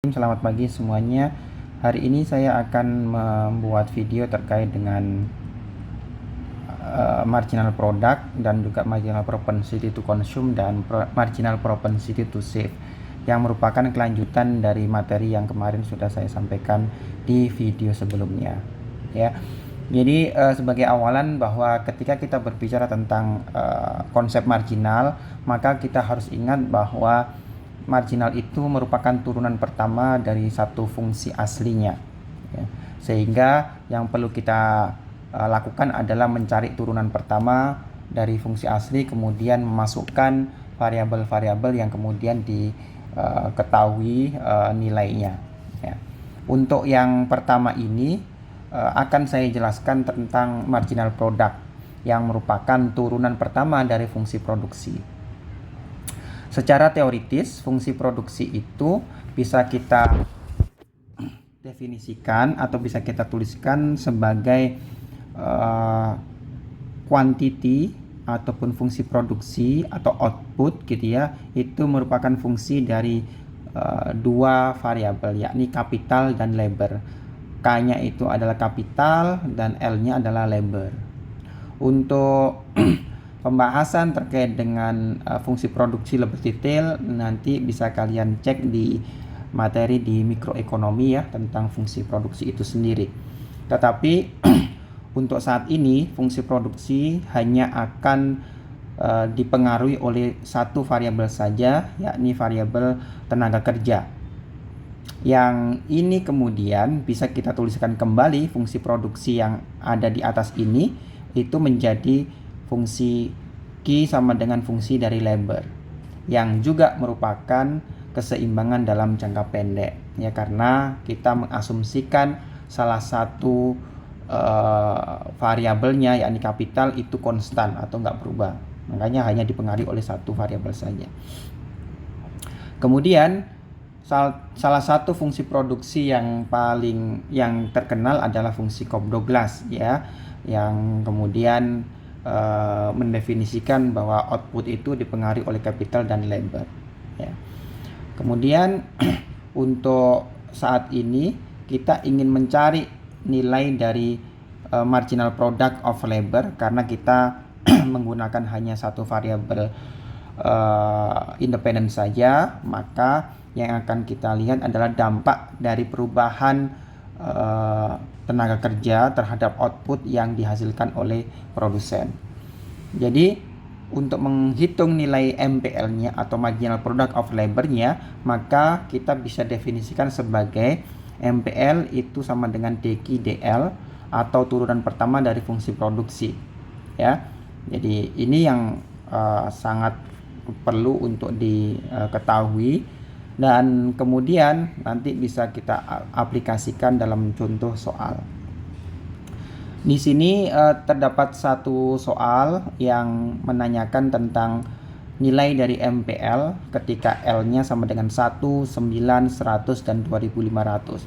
Selamat pagi semuanya. Hari ini saya akan membuat video terkait dengan marginal product dan juga marginal propensity to consume dan marginal propensity to save, yang merupakan kelanjutan dari materi yang kemarin sudah saya sampaikan di video sebelumnya. Ya, jadi sebagai awalan bahwa ketika kita berbicara tentang konsep marginal, maka kita harus ingat bahwa marginal itu merupakan turunan pertama dari satu fungsi aslinya, ya. Sehingga yang perlu kita lakukan adalah mencari turunan pertama dari fungsi asli, kemudian memasukkan variabel-variabel yang kemudian diketahui nilainya, ya. Untuk yang pertama ini akan saya jelaskan tentang marginal product, yang merupakan turunan pertama dari fungsi produksi. Secara teoritis, fungsi produksi itu bisa kita definisikan atau bisa kita tuliskan sebagai quantity ataupun fungsi produksi atau output gitu ya. Itu merupakan fungsi dari dua variabel, yakni kapital dan labor. K-nya itu adalah kapital dan L-nya adalah labor. Untuk pembahasan terkait dengan fungsi produksi lebih detail nanti bisa kalian cek di materi di mikroekonomi ya, tentang fungsi produksi itu sendiri. Tetapi untuk saat ini fungsi produksi hanya akan dipengaruhi oleh satu variabel saja, yakni variabel tenaga kerja. Yang ini kemudian bisa kita tuliskan kembali fungsi produksi yang ada di atas ini itu menjadi fungsi Q sama dengan fungsi dari labor, yang juga merupakan keseimbangan dalam jangka pendek ya, karena kita mengasumsikan salah satu variabelnya yakni kapital itu konstan atau nggak berubah, makanya hanya dipengaruhi oleh satu variabel saja. Kemudian salah satu fungsi produksi yang terkenal adalah fungsi Cobb-Douglas ya, yang kemudian mendefinisikan bahwa output itu dipengaruhi oleh capital dan labor, ya. Kemudian untuk saat ini kita ingin mencari nilai dari marginal product of labor, karena kita menggunakan hanya satu variabel independen saja, maka yang akan kita lihat adalah dampak dari perubahan tenaga kerja terhadap output yang dihasilkan oleh produsen. Jadi untuk menghitung nilai MPL-nya atau marginal product of labor-nya, maka kita bisa definisikan sebagai MPL itu sama dengan DQ DL atau turunan pertama dari fungsi produksi ya. Jadi ini yang sangat perlu untuk diketahui, dan kemudian nanti bisa kita aplikasikan dalam contoh soal. Di sini terdapat satu soal yang menanyakan tentang nilai dari MPL ketika L-nya sama dengan 1, 9, 100, dan 2500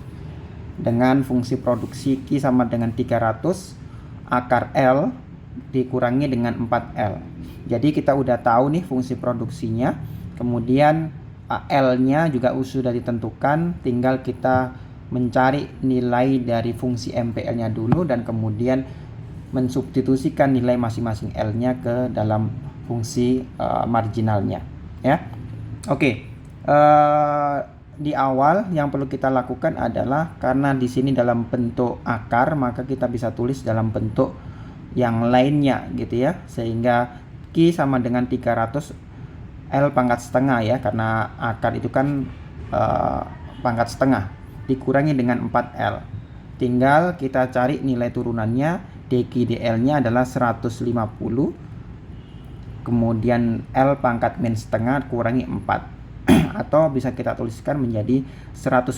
dengan fungsi produksi Q sama dengan 300 akar L dikurangi dengan 4L. Jadi kita udah tahu nih fungsi produksinya, kemudian L-nya juga sudah ditentukan, tinggal kita mencari nilai dari fungsi MPL-nya dulu dan kemudian mensubstitusikan nilai masing-masing L-nya ke dalam fungsi marginalnya ya. Oke. Di awal yang perlu kita lakukan adalah, karena di sini dalam bentuk akar, maka kita bisa tulis dalam bentuk yang lainnya gitu ya, sehingga Q sama dengan 300 L pangkat setengah ya, karena akar itu kan pangkat setengah dikurangi dengan 4L. Tinggal kita cari nilai turunannya, DQ DL-nya adalah 150, kemudian L pangkat min setengah kurangi 4 atau bisa kita tuliskan menjadi 150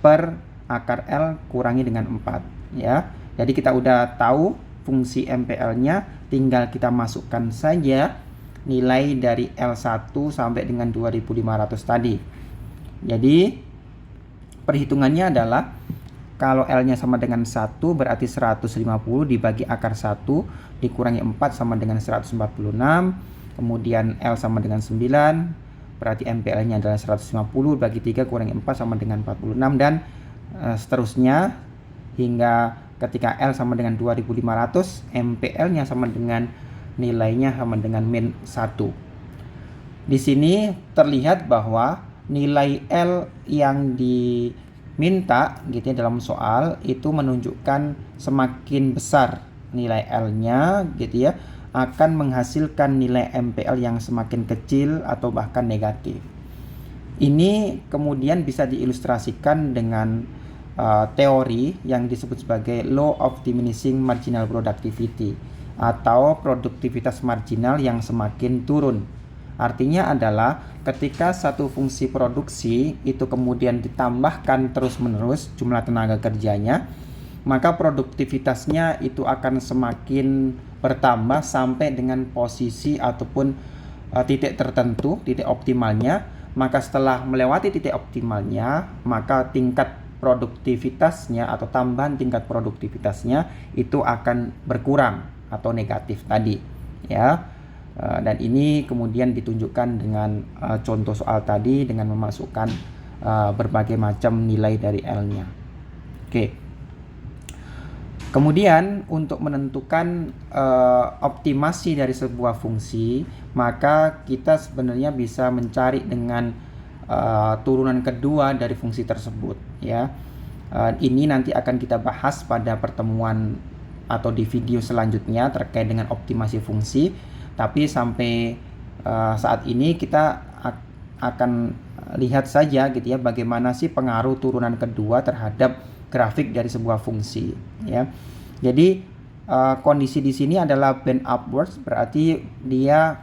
per akar L kurangi dengan 4 ya. Jadi kita udah tahu fungsi MPL-nya, tinggal kita masukkan saja nilai dari L1 sampai dengan 2500 tadi. Jadi perhitungannya adalah kalau L-nya sama dengan 1 berarti 150 dibagi akar 1 dikurangi 4 sama dengan 146, kemudian L sama dengan 9, berarti MPL-nya adalah 150 bagi 3 kurangi 4 sama dengan 46, dan seterusnya hingga ketika L sama dengan 2500, MPL-nya sama dengan nilainya sama dengan min 1. Di sini terlihat bahwa nilai L yang diminta gitu ya dalam soal itu menunjukkan semakin besar nilai L-nya gitu ya, akan menghasilkan nilai MPL yang semakin kecil atau bahkan negatif. Ini kemudian bisa diilustrasikan dengan teori yang disebut sebagai Law of Diminishing Marginal Productivity atau produktivitas marginal yang semakin turun. Artinya adalah ketika satu fungsi produksi itu kemudian ditambahkan terus-menerus jumlah tenaga kerjanya, maka produktivitasnya itu akan semakin bertambah sampai dengan posisi ataupun titik tertentu, titik optimalnya. Maka setelah melewati titik optimalnya, maka tingkat produktivitasnya atau tambahan tingkat produktivitasnya itu akan berkurang atau negatif tadi ya. Dan ini kemudian ditunjukkan dengan contoh soal tadi dengan memasukkan berbagai macam nilai dari L-nya. Oke. Kemudian untuk menentukan optimasi dari sebuah fungsi, maka kita sebenarnya bisa mencari dengan turunan kedua dari fungsi tersebut ya. Ini nanti akan kita bahas pada pertemuan atau di video selanjutnya terkait dengan optimasi fungsi. Tapi sampai saat ini kita akan lihat saja gitu ya bagaimana sih pengaruh turunan kedua terhadap grafik dari sebuah fungsi ya. Jadi kondisi di sini adalah bend upwards, berarti dia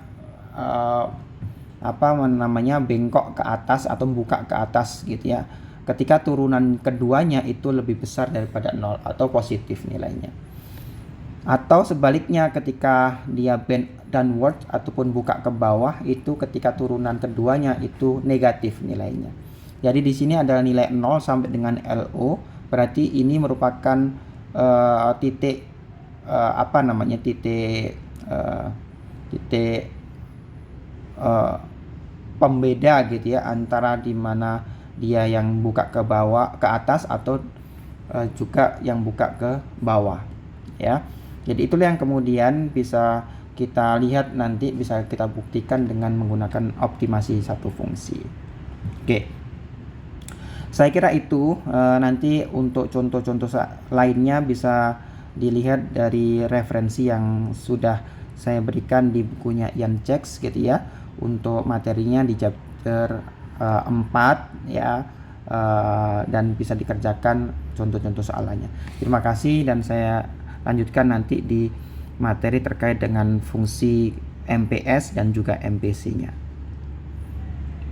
bengkok ke atas atau buka ke atas gitu ya. Ketika turunan keduanya itu lebih besar daripada 0 atau positif nilainya. Atau sebaliknya ketika dia bend downward ataupun buka ke bawah, itu ketika turunan keduanya itu negatif nilainya. Jadi di sini adalah nilai 0 sampai dengan LO. Berarti ini merupakan titik pembeda gitu ya antara di mana dia yang buka ke bawah ke atas atau juga yang buka ke bawah ya. Jadi itulah yang kemudian bisa kita lihat nanti, bisa kita buktikan dengan menggunakan optimasi satu fungsi. Oke. Saya kira itu nanti untuk contoh-contoh lainnya bisa dilihat dari referensi yang sudah saya berikan di bukunya Ian Jacks gitu ya. Untuk materinya di chapter 4 ya, dan bisa dikerjakan contoh-contoh soalannya. Terima kasih, dan saya lanjutkan nanti di materi terkait dengan fungsi MPS dan juga MPC-nya.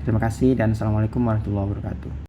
Terima kasih dan Assalamualaikum warahmatullahi wabarakatuh.